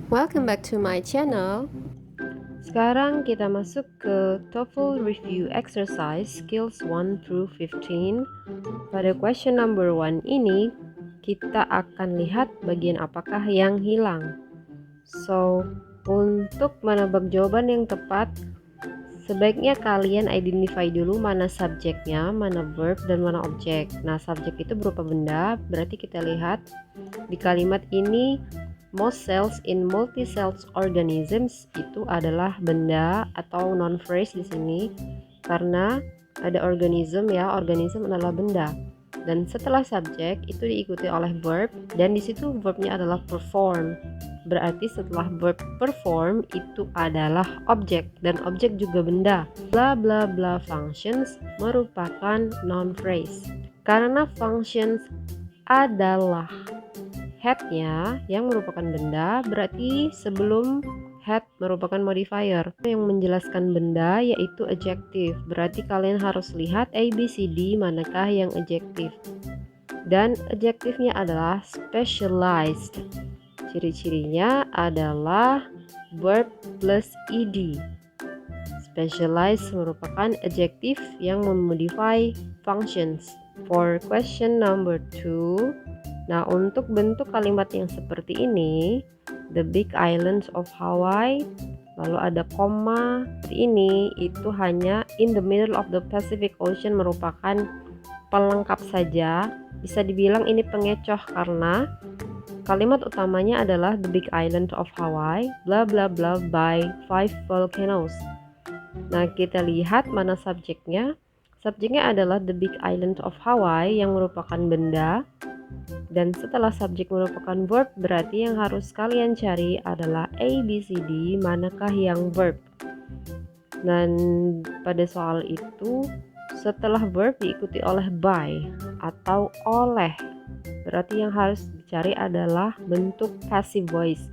Welcome back to my channel. Sekarang kita masuk ke TOEFL Review Exercise Skills 1 through 15. Pada question number 1 ini, kita akan lihat bagian apakah yang hilang. So, untuk menebak jawaban yang tepat, sebaiknya kalian identify dulu mana subjeknya, mana verb, dan mana objek. Nah, subjek itu berupa benda, berarti kita lihat di kalimat ini most cells in multi-cells organisms itu adalah benda atau non phrase di sini karena ada organism ya, organism adalah benda. Dan setelah subjek itu diikuti oleh verb dan di situ verbnya adalah perform. Berarti setelah verb perform itu adalah objek dan objek juga benda. Bla bla bla functions merupakan non phrase. Karena functions adalah headnya yang merupakan benda, berarti sebelum head merupakan modifier yang menjelaskan benda yaitu adjective. Berarti kalian harus lihat A, B, C, D manakah yang adjective. Dan adjektifnya adalah specialized. Ciri-cirinya adalah verb plus ed. Specialized merupakan adjective yang memodify functions. For question number 2, nah untuk bentuk kalimat yang seperti ini, the big islands of Hawaii, lalu ada koma, ini itu hanya in the middle of the Pacific Ocean merupakan pelengkap saja. Bisa dibilang ini pengecoh karena kalimat utamanya adalah the big island of Hawaii, bla bla bla by 5 volcanoes. Nah, kita lihat mana subjeknya. Subjeknya adalah the big island of Hawaii yang merupakan benda. Dan setelah subjek merupakan verb, berarti yang harus kalian cari adalah A, B, C, D, manakah yang verb. Dan pada soal itu, setelah verb diikuti oleh by atau oleh. Berarti yang harus dicari adalah bentuk passive voice.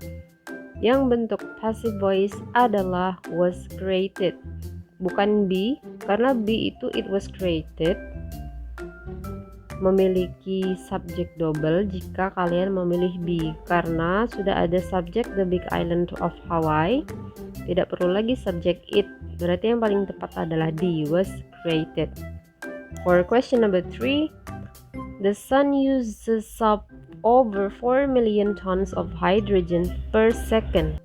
Yang bentuk passive voice adalah was created. Bukan be, karena be itu it was created memiliki subjek double jika kalian memilih be, karena sudah ada subjek the big island of Hawaii, tidak perlu lagi subjek it. Berarti yang paling tepat adalah D, was created. For question number 3, the sun uses up over 4 million tons of hydrogen per second.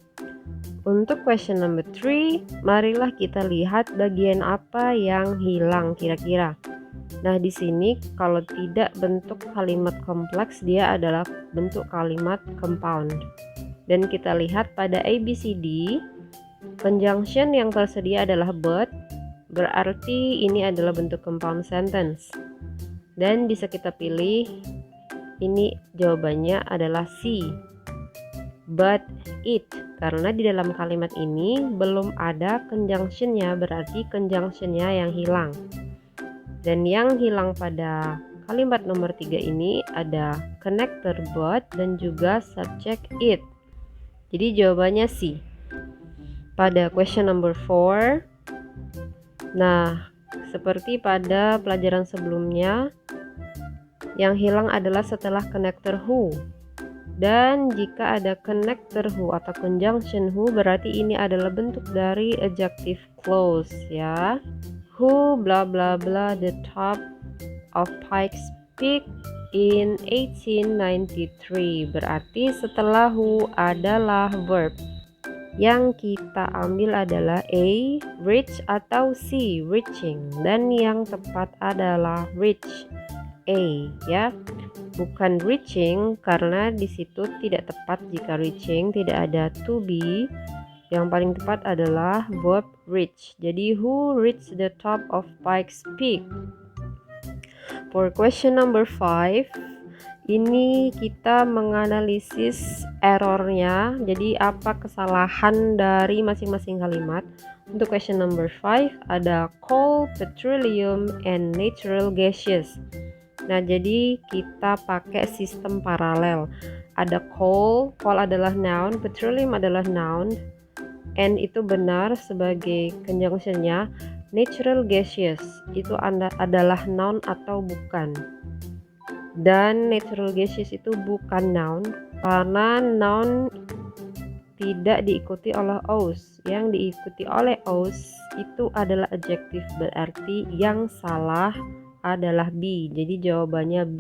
Untuk question number 3, marilah kita lihat bagian apa yang hilang kira-kira. Nah, di sini kalau tidak bentuk kalimat kompleks, dia adalah bentuk kalimat compound. Dan kita lihat pada A, B, C, D, conjunction yang tersedia adalah but, berarti ini adalah bentuk compound sentence. Dan bisa kita pilih, ini jawabannya adalah C, but it, karena di dalam kalimat ini belum ada conjunctionnya, berarti conjunctionnya yang hilang. Dan yang hilang pada kalimat nomor 3 ini ada connector but dan juga subject it. Jadi jawabannya C. Pada question number 4, nah seperti pada pelajaran sebelumnya, yang hilang adalah setelah connector who. Dan jika ada connector who atau conjunction who, berarti ini adalah bentuk dari adjective clause ya. Who blah blah blah the top of Pikes Peak in 1893. Berarti setelah who adalah verb. Yang kita ambil adalah A, reach atau C, reaching. Dan yang tepat adalah reach, A ya. Bukan reaching karena di situ tidak tepat jika reaching tidak ada to be. Yang paling tepat adalah verb reach. Jadi who reached the top of Pikes Peak? For question number 5, ini kita menganalisis errornya. Jadi apa kesalahan dari masing-masing kalimat. Untuk question number 5 ada coal, petroleum, and natural gases. Nah, jadi kita pakai sistem paralel. Ada coal adalah noun, petroleum adalah noun, and itu benar sebagai conjunctionnya. Natural gaseous itu adalah noun atau bukan. Dan natural gaseous itu bukan noun karena noun tidak diikuti oleh os. Yang diikuti oleh os itu adalah adjective, berarti yang salah adalah B. Jadi jawabannya B.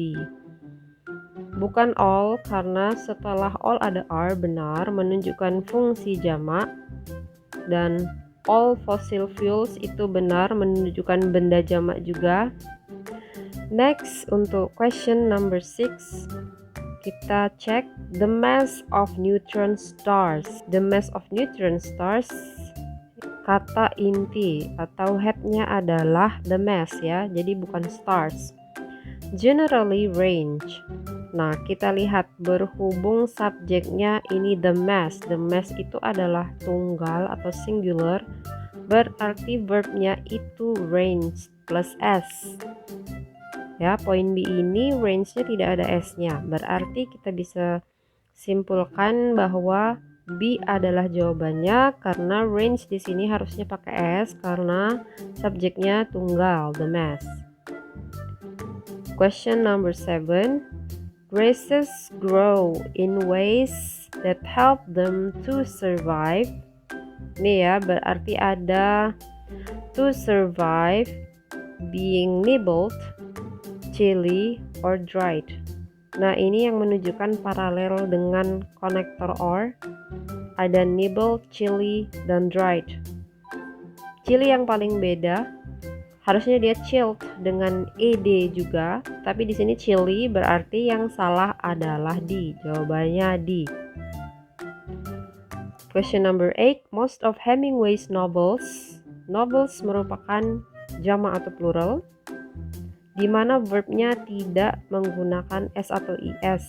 Bukan all, karena setelah all ada are, benar, menunjukkan fungsi jamak. Dan all fossil fuels itu benar, menunjukkan benda jamak juga. Next, untuk question number 6, kita cek the mass of neutron stars. The mass of neutron stars, kata inti atau headnya adalah the mass ya, jadi bukan stars. Generally range. Nah, kita lihat berhubung subjeknya ini the mass. The mass itu adalah tunggal atau singular, berarti verbnya itu range plus s. Ya, poin B ini range-nya tidak ada S-nya. Berarti kita bisa simpulkan bahwa B adalah jawabannya karena range di sini harusnya pakai S karena subjeknya tunggal, the mass. Question number 7. Grasses grow in ways that help them to survive. Nih ya, berarti ada to survive, being nibbled, chilly, or dried. Nah, ini yang menunjukkan paralel dengan konektor or. Ada nibble, chilly, dan dried. Chilly yang paling beda, harusnya dia chilled dengan ed juga, tapi di sini chilly berarti yang salah adalah D. Jawabannya D. Question number 8. Most of Hemingway's novels merupakan jamak atau plural, di mana verbnya tidak menggunakan s atau is,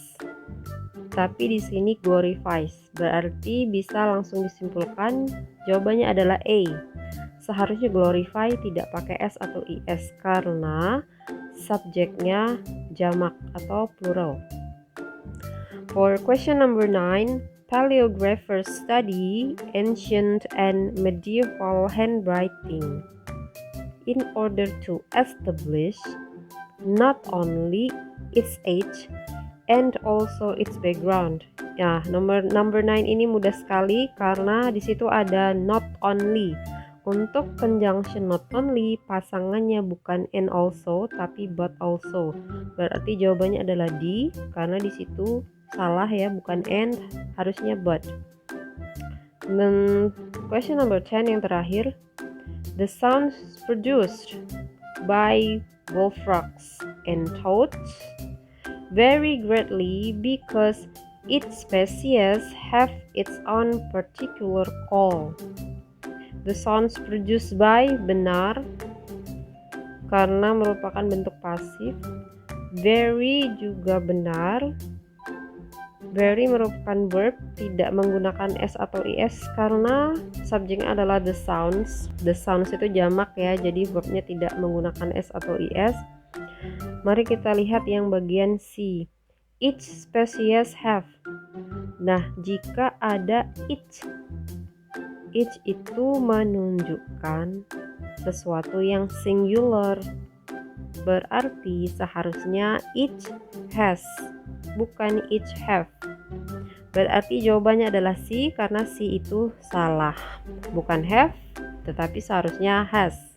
tapi di sini glorifies, berarti bisa langsung disimpulkan jawabannya adalah A. Seharusnya glorify tidak pakai s atau is karena subjeknya jamak atau plural. For question number 9, paleographers study ancient and medieval handwriting in order to establish not only its age and also its background. Ya, number 9 ini mudah sekali karena di situ ada not only. Untuk conjunction not only, pasangannya bukan and also tapi but also. Berarti jawabannya adalah D karena di situ salah ya, bukan and, harusnya but. Dan question number 10 yang terakhir. The sounds produced by bullfrogs and toads vary greatly because each species have its own particular call. The sounds produced by benar karena merupakan bentuk pasif. Vary juga benar. Vary merupakan verb, tidak menggunakan s atau is karena subjeknya adalah the sounds. The sounds itu jamak ya, jadi verbnya tidak menggunakan s atau is. Mari kita lihat yang bagian C. Each species have. Nah, jika ada each itu menunjukkan sesuatu yang singular. Berarti seharusnya each has, bukan each have. Berarti jawabannya adalah C karena C itu salah. Bukan have, tetapi seharusnya has.